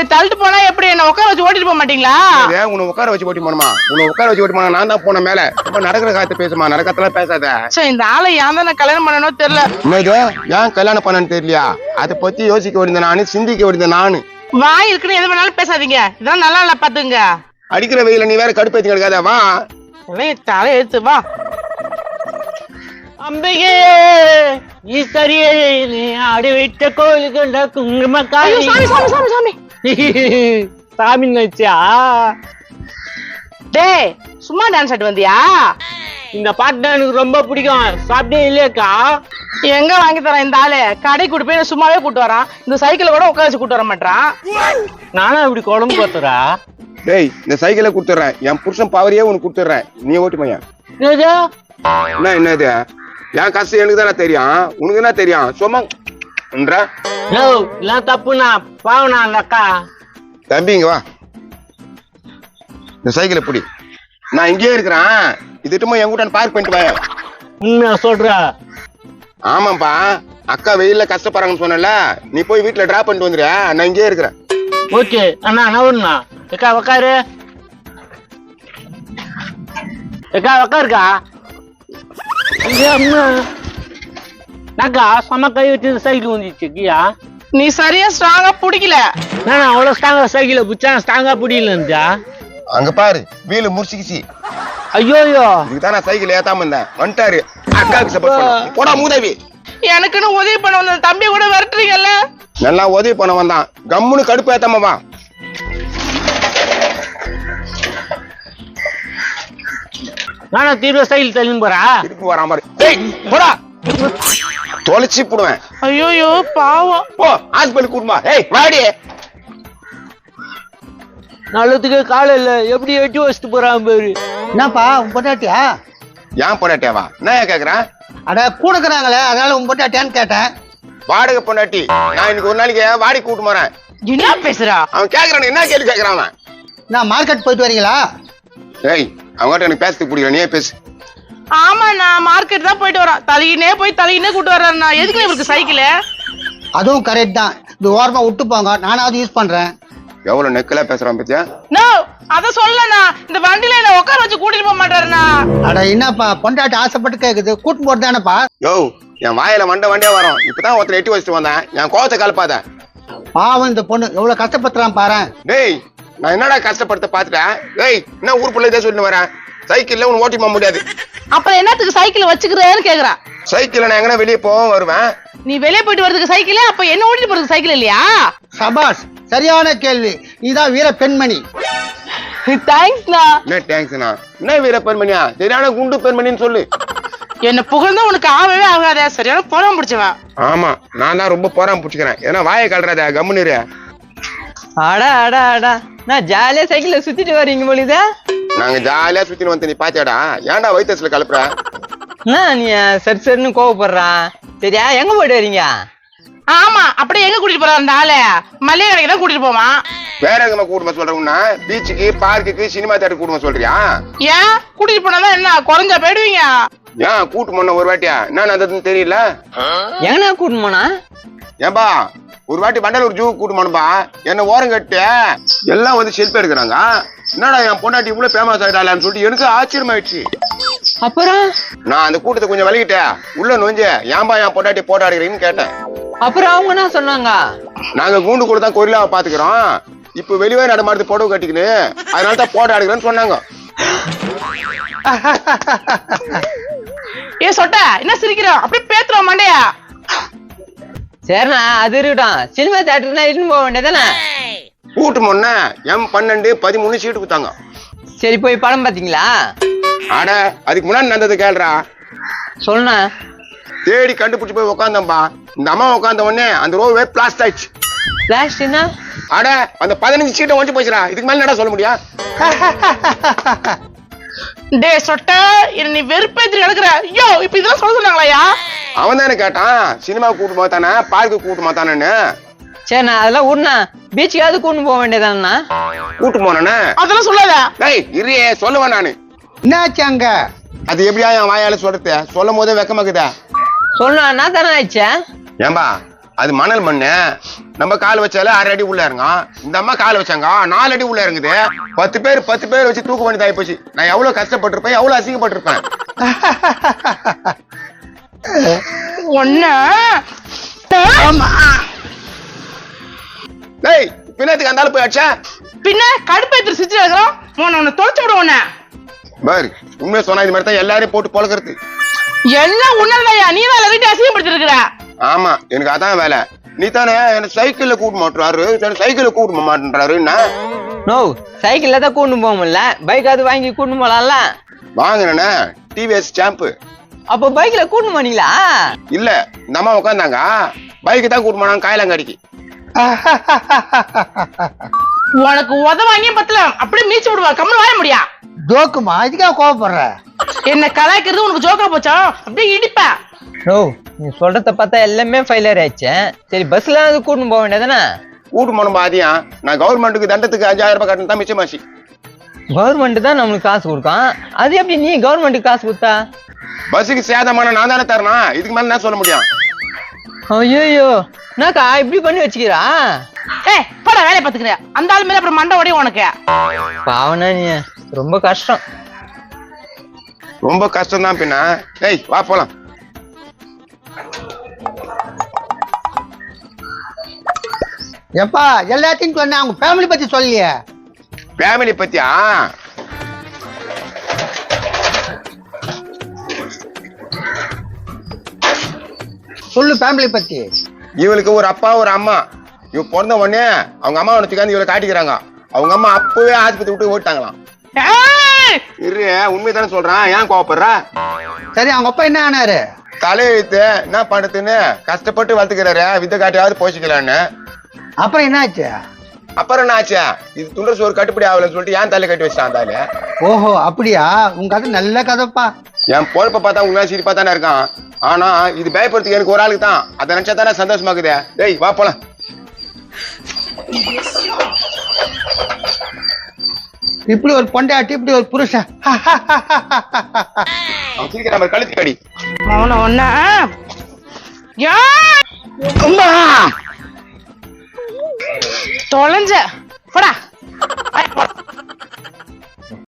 இப்படி தள்ளிட்டு போனா எப்படி என்ன உட்கார வச்சு ஓட்டிட்டு போக மாட்டீங்களா? உன்னை உட்கார வச்சு ஓட்டி போனமா? உன்னை உட்கார வச்சு ஓட்டி போனா நான் தான் போன மேல. இப்ப நடக்கிற காத்து பேசுமா, நடக்கத்தெல்லாம் பேசாத. சரி, இந்த ஆளை ஏன் தான் நான் கல்யாணம் பண்ணணும் தெரியல. என்னது ஏன் கல்யாணம் பண்ணனு தெரியலையா? அதை பத்தி யோசிக்க வேண்டியது நானு, சிந்திக்க வேண்டியது நானு. வாய் இருக்குன்னு எது வேணாலும் பேசாதீங்க. இதெல்லாம் நல்லா இல்ல பாத்துங்க. அடிக்கிற வெயில நீ வேற கடுப்பேத்தி கிடக்காத. வா தலை எடுத்து வா. அம்பிகே ஈஸ்வரியே நீ ஆடி விட்ட கோயிலுக்கு குங்குமக்காரி. சாமி சாமி சாமி சாமி சாமி நினைச்சா? டேய், சும்மா டான்ஸ் ஆட்டு வந்தியா? இந்த பாட்டு எனக்கு ரொம்ப பிடிக்கும். சாப்பிட்டே இல்லையாக்கா? எங்க வாங்கி தரான் இந்த ஆளு? கடை கூட்டு போய் சும்மாவே கூட்டு வரான். இந்த சைக்கிள் கூட உட்கார வச்சு கூட்டு வர மாட்டான். நானும் இப்படி குழம்பு பார்த்துறா? டேய், இந்த சைக்கிளை கொடுத்துறேன். என் புருஷன் பவரையே உனக்கு கொடுத்துறேன். நீ ஓட்டி பையன். என்ன என்னது? என் கஷ்டம் எனக்கு தானே தெரியும், உனக்கு என்ன தெரியும்? சும்மா எல்லாம் தப்புண்ணா, பாவனா அந்த அக்கா. தம்பிங்க வா, இந்த சைக்கிளை பிடி. நான் இங்கேயே இருக்கிறேன். இதுட்டுமா என் கூட பார்க் பண்ணிட்டு வாங்க. உண்மையா சொல்ற? ஆமாப்பா, அக்கா வெயில்ல கஷ்டப்படுறாங்கன்னு சொன்னல, நீ போய் வீட்டுல டிராப் பண்ணிட்டு வந்துரு. நான் இங்கேயே இருக்கிறேன். ஓகே அண்ணா, நவருண்ணா. அக்கா உக்காரு. அக்கா உக்காருக்கா. அக்கா சம கை வச்சு சைக்கிள் வந்துச்சு கியா. நீ சரியா ஸ்ட்ராங்கா பிடிக்கல. நான் அவ்வளவு ஸ்ட்ராங்கா சைக்கிளை பிடிச்சா ஸ்ட்ராங்கா பிடிக்கலன்னுச்சா? அங்க பாரு, வீலு முடிச்சுக்கிச்சு. ஐயோ இதுதான் நான் சைக்கிள் ஏத்தாம இருந்தேன். வந்துட்டாரு, அக்காவுக்கு சப்போர்ட் பண்ண. போடா மூதேவி. எனக்குன்னு உதவி பண்ண வந்த தம்பி கூட விரட்டுறீங்கல்ல. நல்லா உதவி பண்ண வந்தான், கம்முன்னு கடுப்பு ஏத்தாம வா. நானா தீர்வு சைக்கிள் தள்ளின்னு போறா? திருப்பி வரா மாதிரி. டேய் போடா, தொலைச்சி போடுவேன். ஐயோ பாவம். போ ஹாஸ்பிட்டல் கூட்டுமா. ஏய் வாடி. நல்லதுக்கு கால இல்ல, எப்படி வெட்டி வச்சுட்டு போறான் பாரு. என்னப்பா உன் பொட்டாட்டியா? ஏன் பொண்டாட்டியாவா? என்ன கேக்குறேன்? அட கூடுக்குறாங்களே, அதனால உன் பொட்டாட்டியான்னு கேட்டேன். வாடகை பொண்டாட்டி. நான் இன்னைக்கு ஒரு நாளைக்கு வாடகை கூட்டு போறேன். என்ன பேசுறா? அவன் கேக்குறான், என்ன கேள்வி கேக்குறான் அவன்? நான் மார்க்கெட் போயிட்டு வரீங்களா? ஏய், அவங்ககிட்ட எனக்கு பேசுறதுக்கு பிடிக்கல, நீயே பேசு. ஆமா, நான் மார்க்கெட் தான் போயிட்டு வரேன். தலையினே போய் தலையினே கூட்டு வர்றேன். நான் எதுக்கு இவருக்கு சைக்கிள்? அதுவும் கரெக்ட் தான். இது ஓரமா விட்டு போங்க, நானாவது யூஸ் பண்றேன். எவ்வளவு நெக்கலா பேசுறான் பத்தியா? நோ, அத சொல்லனா. இந்த வண்டியில என்ன உட்கார வச்சு கூட்டிட்டு போக மாட்டாருண்ணா. அட என்னப்பா, பொண்டாட்டி ஆசைப்பட்டு கேக்குது, கூட்டு போறது தானேப்பா. யோ, என் வாயில வண்டே வரும். இப்பதான் ஒருத்தர் எட்டி வச்சுட்டு வந்தேன். என் கோவத்தை கலப்பாத. பாவம் இந்த பொண்ணு எவ்வளவு கஷ்டப்படுத்துறான் பாரு. டேய், நான் என்னடா கஷ்டப்படுத்த பாத்துட்டேன். டேய், என்ன ஊர் பிள்ளை இதை சொல்லிட்டு வரேன். சைக்கிள்ல உன் ஓட்டி போக முடியாது. அப்புறம் என்னத்துக்கு சைக்கிள் வச்சுக்கிறேன்னு கேக்குறா. சைக்கிள்ல நான் எங்கன்னா வெளியே போவோம் வருவேன். நீ வெளியே போயிட்டு வரதுக்கு சைக்கிள், அப்ப என்ன ஓட்டிட்டு போறதுக்கு சைக்கிள் இல்லையா? சபாஷ், சரியான கேள்வி. நீதான் வீர பெண்மணி. தேங்க்ஸ்ண்ணா. என்ன தேங்க்ஸ்ண்ணா? என்ன வீர பெண்மணியா? சரியான குண்டு பெண்மணின்னு சொல்லு. என்ன புகழ்ந்தா உனக்கு ஆகவே ஆகாத. சரியான போராம பிடிச்சவன். ஆமா, நான் தான் ரொம்ப போராம பிடிச்சுக்கிறேன். ஏன்னா வாயை கல்றாத, கம்முன்னு. அடா அடா அடா, நான் ஜாலியா சைக்கிள்ல சுத்திட்டு வரீங்க போலிதா? நாங்க ஜாலியா சுத்தின்னு வந்து நீ பாத்தியாடா? ஏன்டா வயிற்றுல கலப்புற? நீ சரி கோவப்படுறான். சரியா, எங்க போயிட்டு வரீங்க? ஆமா, அப்படியே எங்க கூட்டிட்டு போறாரு அந்த ஆளு? மல்லிகை கடைக்கு தான் கூட்டிட்டு போவான். வேற எங்கம்மா கூட்டுமா சொல்றேன்னா? பீச்சுக்கு, பார்க்குக்கு, சினிமா தேட்டர் கூட்டுமா சொல்றியா? ஏன் கூட்டிட்டு போனாதான் என்ன குறைஞ்சா போயிடுவீங்க? ஏன் கூட்டு போன ஒரு வாட்டியா? என்ன நடந்ததுன்னு தெரியல. எங்கண்ணா கூட்டு போனா? ஏன்பா, ஒரு வாட்டி வண்டலூர் ஜூ கூட்டு போனப்பா. என்ன ஓரம் கட்டு எல்லாம் வந்து செல்ஃபி எடுக்கிறாங்க. என்னடா என் பொண்டாட்டி இவ்வளவு ஃபேமஸ் ஆயிட்டாளான்னு சொல்லிட்டு எனக்கு ஆச்சரியமாயிடுச்சு. அப்புறம் நான் அந்த கூட்டத்தை கொஞ்சம் வலிக்கிட்டேன். உள்ள நுழைஞ்சு ஏன்பா என் பொண்டாட்டி போட்டோ எடுக்கிறீங்கன்னு கேட்டேன். அப்புறம் அவங்க என்ன சொன்னாங்க? நாங்க கூண்டு கூட தான் கொரில்லாவை பாத்துக்கிறோம். இப்ப வெளியே நடமாடுது புடவை கட்டிக்கின்னு, அதனால தான் போட்டோ எடுக்கிறேன்னு சொன்னாங்க. ஏ சொட்ட, என்ன சிரிக்கிறோம்? அப்படியே பேத்துறோம் மண்டையா. சரிண்ணா, அது இருக்கட்டும். சினிமா தியேட்டர்னா இட்டுன்னு போக வேண்டியதானே? கூட்டு முன்ன M12 13 சீட்டு கொடுத்தாங்க. சரி, போய் படம் பாத்தீங்களா? அட, அதுக்கு முன்னாடி நடந்தது கேள்றா. சொல்லுண்ணா. தேடி கண்டுபிடிச்சு போய் உட்காந்தம்பா. இந்த அம்மா உட்காந்த உடனே அந்த ரோவே பிளாஸ்ட் ஆயிடுச்சு. பிளாஸ்ட்னா? அட, அந்த 15 சீட்டை ஒழிச்சு போச்சுடா. இதுக்கு மேல என்னடா சொல்ல முடியும்? டே சொட்ட, நீ வெறுப்பேத்தி கிடக்குற. ஐயோ, இப்ப இதெல்லாம் சொல்ல சொன்னாங்களாயா? அவன் தானே கேட்டான், சினிமா கூட்டு மாத்தானே, பார்க்கு கூட்டு மாத்தானு. சரிண்ணா, அதெல்லாம் விடுண்ணா. பீச்சுக்காவது கூட்டு போக வேண்டியதானண்ணா? கூட்டு போனே அதெல்லாம் சொல்லாத. டேய் இரியே, சொல்லுவேன் நானு. என்னாச்சு அங்க? அது எப்படியா என் வாயால சொல்றது? சொல்லும் போதே வெக்கமாக்குதா? சொல்லணும், என்ன தானே ஆயிடுச்சா? ஏம்பா, அது மணல் மண்ணு. நம்ம கால் வச்சாலே 6 அடி உள்ள இறங்கும். இந்த அம்மா கால் வச்சாங்க 4 அடி உள்ள இறங்குது. 10 பேர் வச்சு தூக்க வேண்டியது ஆகி போச்சு. நான் எவ்வளவு கஷ்டப்பட்டிருப்பேன், எவ்வளவு அசிங்கப்பட்டிருப்பேன். ஒண்ணு டேய் பின்னத்துக்கு அந்த ஆளு போய் அடிச்சா பின்ன கடுப்பேத்து சிச்சு இருக்கிறோம். உன்னை தொலைச்சு விட உன்ன. பாரு உண்மையை சொன்னா இது மாதிரி தான் எல்லாரையும் போட்டு பொழக்கிறது. எல்லாம் உன்னல்லையா, நீ தான் எல்லாத்தையும் அசிங்கப்படுத்தி இருக்கிற. ஆமா எனக்கு அதான் வேலை. நீ தானே என்ன சைக்கிள்ல கூட்டு மாட்டுறாரு, சைக்கிள்ல கூட்டு மாட்டேன்றாரு. என்ன நோ சைக்கிள்ல தான் கூட்டு போக முடியல, பைக்காவது வாங்கி கூட்டு போலாம்ல. வாங்கினே டிவிஎஸ் சாம்பு. அப்ப பைக்ல கூட்டு போனீங்களா? இல்ல இந்த அம்மா உட்காந்தாங்க, பைக்கு தான் கூட்டு போனாங்க காயலாங்கடிக்கு. உனக்கு உத வாங்கியும் பத்தல, அப்படியே மீச்சு விடுவா. கம்மல் வாய முடியா? ஜோக்குமா, இதுக்காக கோவப்படுற? என்ன கலாய்க்கிறது உனக்கு ஜோக்கா போச்சா? அப்படியே இடிப்ப. நோ நீ சொல்றத பார்த்தா எல்லாமே ஃபெயிலியர் ஆயிடுச்சு. சரி பஸ்ல கூட்டு போக வேண்டியதானே? கூட்டு போன பாதியா நான் கவர்மெண்ட்டுக்கு தண்டத்துக்கு 5000 ரூபாய் கட்டணும் தான் மிச்சமாச்சு. கவர்மெண்ட் தான் நம்மளுக்கு காசு கொடுக்கும், அது எப்படி நீ கவர்மெண்ட்டுக்கு காசு கொடுத்தா? பஸ்ஸுக்கு சேதமான நான் தானே தரணும், இதுக்கு மேல என்ன சொல்ல முடியும்? ஐயோ என்னக்கா இப்படி பண்ணி வச்சுக்கிறா? ஏய் போட வேலையை பாத்துக்கிற. அந்த ஆள் மேல அப்புறம் மண்டை உடையும் உனக்கு. பாவனா நீ ரொம்ப கஷ்டம். ரொம்ப கஷ்டம் தான் பின்ன. ஏய் வா போலாம். எப்பா எல்லாத்தையும் சொன்ன, அவங்க ஃபேமிலி பத்தி சொல்லியே. ஃபேமிலி பத்தியா? சொல்லு ஃபேமிலி பத்தி. இவளுக்கு ஒரு அப்பா ஒரு அம்மா. இவ பிறந்த உடனே அவங்க அம்மா ஒருத்துக்காந்து இவளை காட்டிக்கிறாங்க. அவங்க அம்மா அப்பவே ஆஸ்பத்திரி விட்டு ஓட்டாங்களாம். இரு உண்மைதானே சொல்றான், ஏன் கோவப்படுற? சரி அவங்க அப்பா என்ன ஆனாரு? தலையெழுத்து என்ன பண்றதுன்னு கஷ்டப்பட்டு வளர்த்துக்கிறாரு, வித்த காட்டியாவது போச்சுக்கலான்னு. அப்புறம் என்ன ஆச்சு? அப்புறம் என்ன ஆச்சு? இது துண்டர் சோறு கட்டுப்படி ஆகலன்னு சொல்லிட்டு ஏன் தலை கட்டி வச்சிட்டான் தாலு. ஓஹோ அப்படியா? உங்க கதை நல்ல கதைப்பா. என் பொழப்ப பார்த்தா உங்க சிரிப்பா தானே இருக்கான். ஆனா இது பயப்படுறதுக்கு எனக்கு ஒரு ஆளுக்கு தான். அதை நினைச்சா தானே சந்தோஷமாக்குதே. டேய் வா போலாம். இப்படி ஒரு பொண்டாட்டி, இப்படி ஒரு புருஷன். அவன் சிரிக்கிற மாதிரி கழுத்து கடி. அவன ஒண்ணா தொலைஞ்ச போடா.